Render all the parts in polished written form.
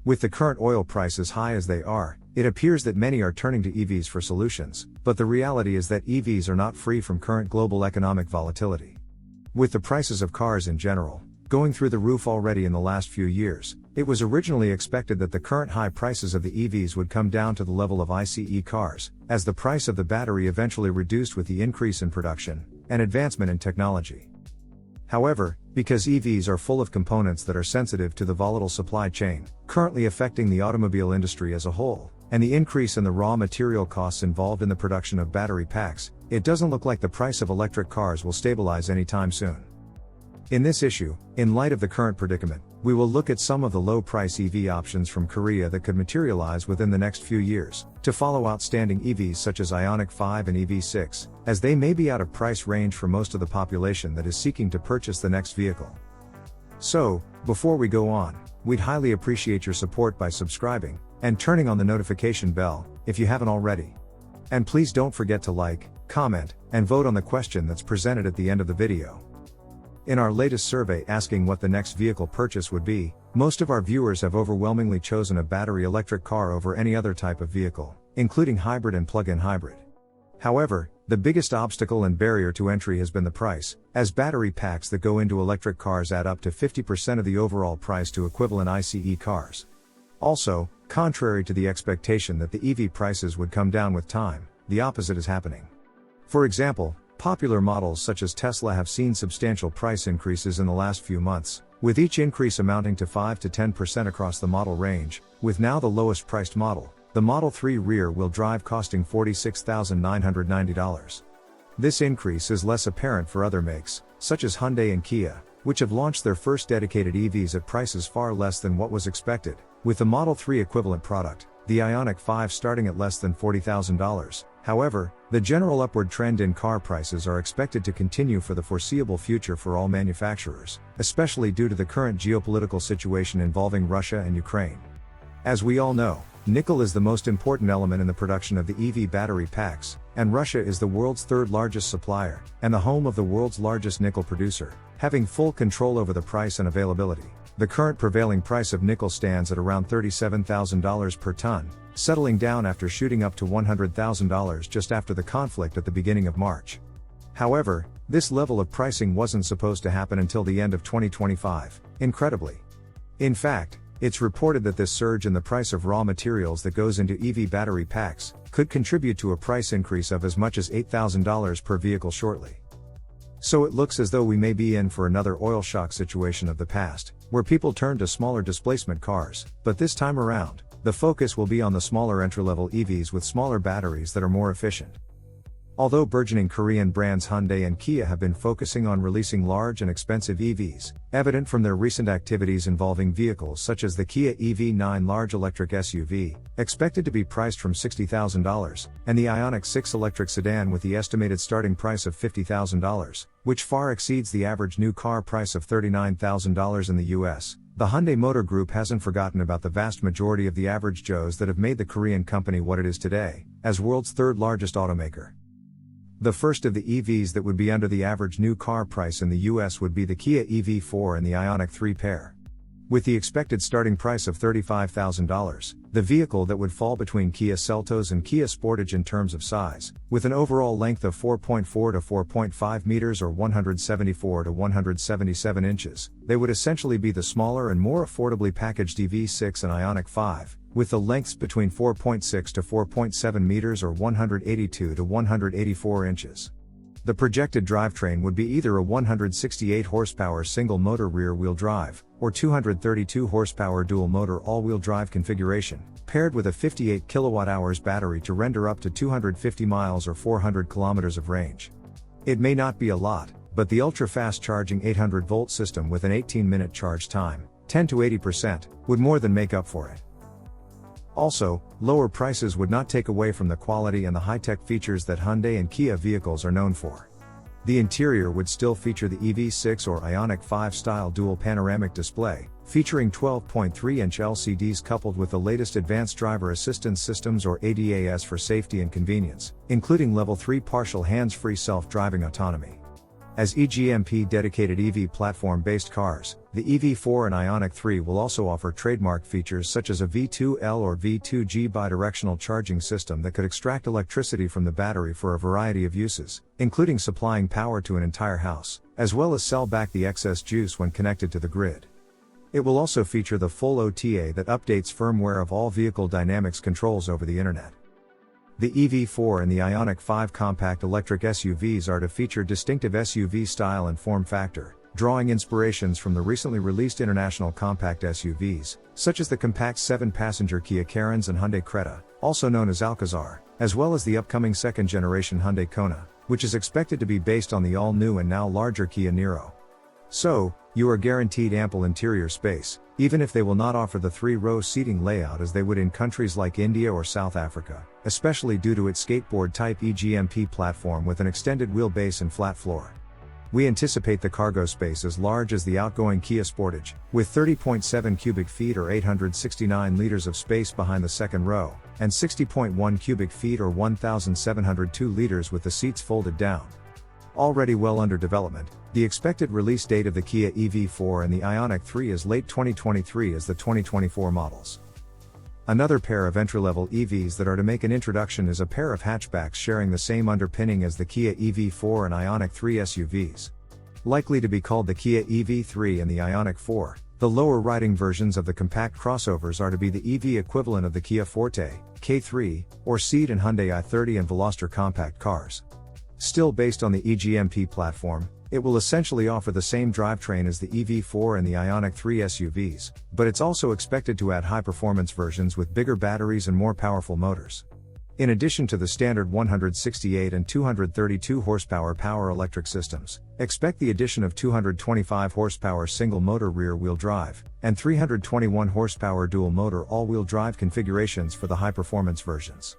With the current oil price as high as they are, it appears that many are turning to EVs for solutions, but the reality is that EVs are not free from current global economic volatility. With the prices of cars in general going through the roof already in the last few years, it was originally expected that the current high prices of the EVs would come down to the level of ICE cars, as the price of the battery eventually reduced with the increase in production and advancement in technology. However, because EVs are full of components that are sensitive to the volatile supply chain, currently affecting the automobile industry as a whole, and the increase in the raw material costs involved in the production of battery packs, it doesn't look like the price of electric cars will stabilize anytime soon. In this issue, in light of the current predicament, we will look at some of the low-price EV options from Korea that could materialize within the next few years, to follow outstanding EVs such as IONIQ 5 and EV6, as they may be out of price range for most of the population that is seeking to purchase the next vehicle. So, before we go on, we'd highly appreciate your support by subscribing and turning on the notification bell, if you haven't already. And please don't forget to like, comment, and vote on the question that's presented at the end of the video. In our latest survey asking what the next vehicle purchase would be, most of our viewers have overwhelmingly chosen a battery electric car over any other type of vehicle, including hybrid and plug-in hybrid. However, the biggest obstacle and barrier to entry has been the price, as battery packs that go into electric cars add up to 50% of the overall price to equivalent ICE cars. Also, contrary to the expectation that the EV prices would come down with time, the opposite is happening. For example, popular models such as Tesla have seen substantial price increases in the last few months, with each increase amounting to 5 to 10% across the model range, with now the lowest priced model, the Model 3 rear-wheel drive, costing $46,990. This increase is less apparent for other makes, such as Hyundai and Kia, which have launched their first dedicated EVs at prices far less than what was expected, with the Model 3 equivalent product, the IONIQ 5, starting at less than $40,000. However, the general upward trend in car prices are expected to continue for the foreseeable future for all manufacturers, especially due to the current geopolitical situation involving Russia and Ukraine. As we all know, nickel is the most important element in the production of the EV battery packs, and Russia is the world's third largest supplier, and the home of the world's largest nickel producer, having full control over the price and availability. The current prevailing price of nickel stands at around $37,000 per ton, settling down after shooting up to $100,000 just after the conflict at the beginning of March. However, this level of pricing wasn't supposed to happen until the end of 2025, incredibly. In fact, it's reported that this surge in the price of raw materials that goes into EV battery packs could contribute to a price increase of as much as $8,000 per vehicle shortly. So it looks as though we may be in for another oil shock situation of the past, where people turn to smaller displacement cars, but this time around, the focus will be on the smaller entry-level EVs with smaller batteries that are more efficient. Although burgeoning Korean brands Hyundai and Kia have been focusing on releasing large and expensive EVs, evident from their recent activities involving vehicles such as the Kia EV9 large electric SUV, expected to be priced from $60,000, and the IONIQ 6 electric sedan with the estimated starting price of $50,000, which far exceeds the average new car price of $39,000 in the US. The Hyundai Motor Group hasn't forgotten about the vast majority of the average Joes that have made the Korean company what it is today, as world's third largest automaker. The first of the EVs that would be under the average new car price in the US would be the Kia EV4 and the IONIQ 3 pair. With the expected starting price of $35,000, the vehicle that would fall between Kia Seltos and Kia Sportage in terms of size, with an overall length of 4.4 to 4.5 meters or 174 to 177 inches, they would essentially be the smaller and more affordably packaged EV6 and IONIQ 5, with the lengths between 4.6 to 4.7 meters or 182 to 184 inches. The projected drivetrain would be either a 168 horsepower single-motor rear-wheel drive, or 232 horsepower dual-motor all-wheel drive configuration, paired with a 58 kWh battery to render up to 250 miles or 400 kilometers of range. It may not be a lot, but the ultra-fast charging 800-volt system with an 18-minute charge time, 10 to 80%, would more than make up for it. Also, lower prices would not take away from the quality and the high-tech features that Hyundai and Kia vehicles are known for. The interior would still feature the EV6 or IONIQ 5 style dual panoramic display, featuring 12.3-inch LCDs coupled with the latest advanced driver assistance systems or ADAS for safety and convenience, including Level 3 partial hands-free self-driving autonomy. As EGMP dedicated EV platform-based cars, the EV4 and IONIQ 3 will also offer trademark features such as a V2L or V2G bidirectional charging system that could extract electricity from the battery for a variety of uses, including supplying power to an entire house, as well as sell back the excess juice when connected to the grid. It will also feature the full OTA that updates firmware of all vehicle dynamics controls over the internet. The EV4 and the IONIQ 5 compact electric SUVs are to feature distinctive SUV style and form factor, drawing inspirations from the recently released international compact SUVs, such as the compact 7-passenger Kia Carens and Hyundai Creta, also known as Alcazar, as well as the upcoming second-generation Hyundai Kona, which is expected to be based on the all-new and now larger Kia Niro. So, you are guaranteed ample interior space, even if they will not offer the 3-row seating layout as they would in countries like India or South Africa, especially due to its skateboard-type EGMP platform with an extended wheelbase and flat floor. We anticipate the cargo space as large as the outgoing Kia Sportage, with 30.7 cubic feet or 869 liters of space behind the second row, and 60.1 cubic feet or 1,702 liters with the seats folded down. Already well under development, the expected release date of the Kia EV4 and the IONIQ 3 is late 2023 as the 2024 models. Another pair of entry-level EVs that are to make an introduction is a pair of hatchbacks sharing the same underpinning as the Kia EV4 and IONIQ 3 SUVs. Likely to be called the Kia EV3 and the IONIQ 4, the lower riding versions of the compact crossovers are to be the EV equivalent of the Kia Forte, K3, or Ceed and Hyundai i30 and Veloster compact cars. Still based on the EGMP platform, it will essentially offer the same drivetrain as the EV4 and the IONIQ 3 SUVs, but it's also expected to add high-performance versions with bigger batteries and more powerful motors. In addition to the standard 168 and 232 horsepower power electric systems, expect the addition of 225 horsepower single-motor rear-wheel drive, and 321 horsepower dual-motor all-wheel drive configurations for the high-performance versions.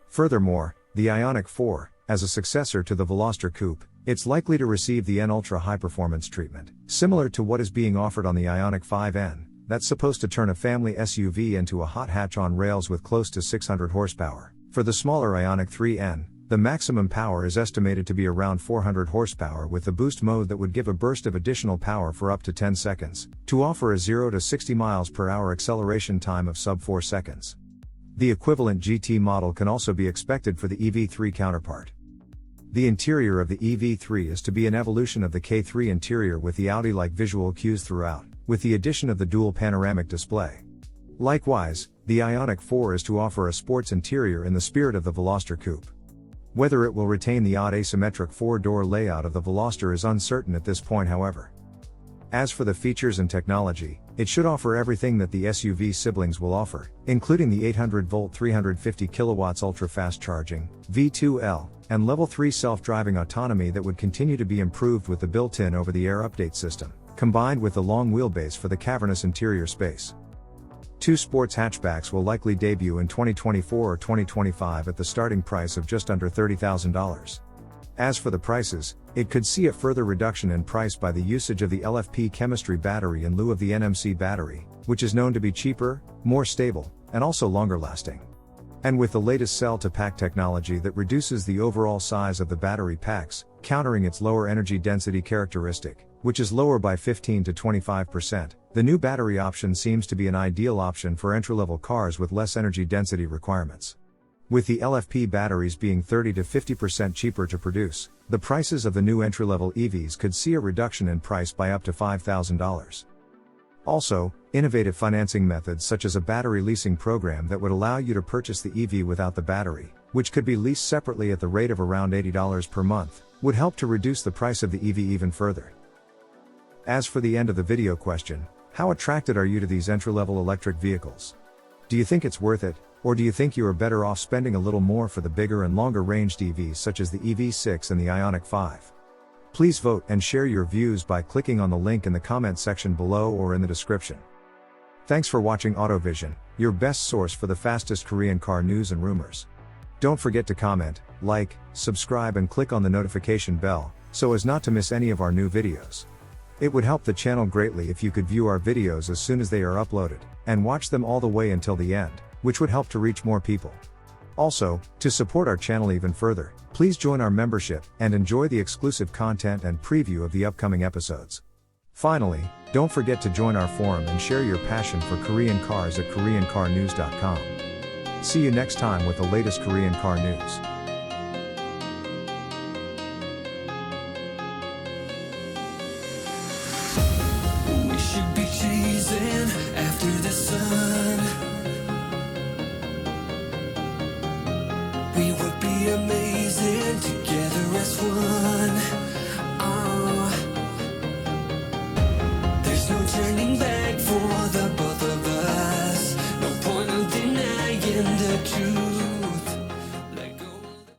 Furthermore, the IONIQ 4, as a successor to the Veloster Coupe, it's likely to receive the N Ultra high-performance treatment, similar to what is being offered on the IONIQ 5N, that's supposed to turn a family SUV into a hot hatch on rails with close to 600 horsepower. For the smaller IONIQ 3N, the maximum power is estimated to be around 400 horsepower with the boost mode that would give a burst of additional power for up to 10 seconds, to offer a 0 to 60 miles per hour acceleration time of sub 4 seconds. The equivalent GT model can also be expected for the EV3 counterpart. The interior of the EV3 is to be an evolution of the K3 interior with the Audi-like visual cues throughout, with the addition of the dual panoramic display. Likewise, the IONIQ 4 is to offer a sports interior in the spirit of the Veloster Coupe. Whether it will retain the odd asymmetric 4-door layout of the Veloster is uncertain at this point, however. As for the features and technology, it should offer everything that the SUV siblings will offer, including the 800-volt 350 kilowatts ultra-fast charging, V2L, and Level 3 self-driving autonomy that would continue to be improved with the built-in over-the-air update system, combined with the long wheelbase for the cavernous interior space. Two sports hatchbacks will likely debut in 2024 or 2025 at the starting price of just under $30,000. As for the prices, it could see a further reduction in price by the usage of the LFP chemistry battery in lieu of the NMC battery, which is known to be cheaper, more stable, and also longer lasting. And with the latest cell-to-pack technology that reduces the overall size of the battery packs, countering its lower energy density characteristic, which is lower by 15 to 25%, the new battery option seems to be an ideal option for entry-level cars with less energy density requirements. With the LFP batteries being 30 to 50% cheaper to produce, the prices of the new entry-level EVs could see a reduction in price by up to $5,000. Also, innovative financing methods such as a battery leasing program that would allow you to purchase the EV without the battery, which could be leased separately at the rate of around $80 per month, would help to reduce the price of the EV even further. As for the end of the video question, how attracted are you to these entry-level electric vehicles? Do you think it's worth it, or do you think you are better off spending a little more for the bigger and longer-ranged EVs such as the EV6 and the IONIQ 5? Please vote and share your views by clicking on the link in the comment section below or in the description. Thanks for watching AutoVision, your best source for the fastest Korean car news and rumors. Don't forget to comment, like, subscribe and click on the notification bell, so as not to miss any of our new videos. It would help the channel greatly if you could view our videos as soon as they are uploaded, and watch them all the way until the end, which would help to reach more people. Also, to support our channel even further, please join our membership and enjoy the exclusive content and preview of the upcoming episodes. Finally, Don't forget to join our forum and share your passion for Korean cars at KoreanCarNews.com. See you next time with the latest Korean car news.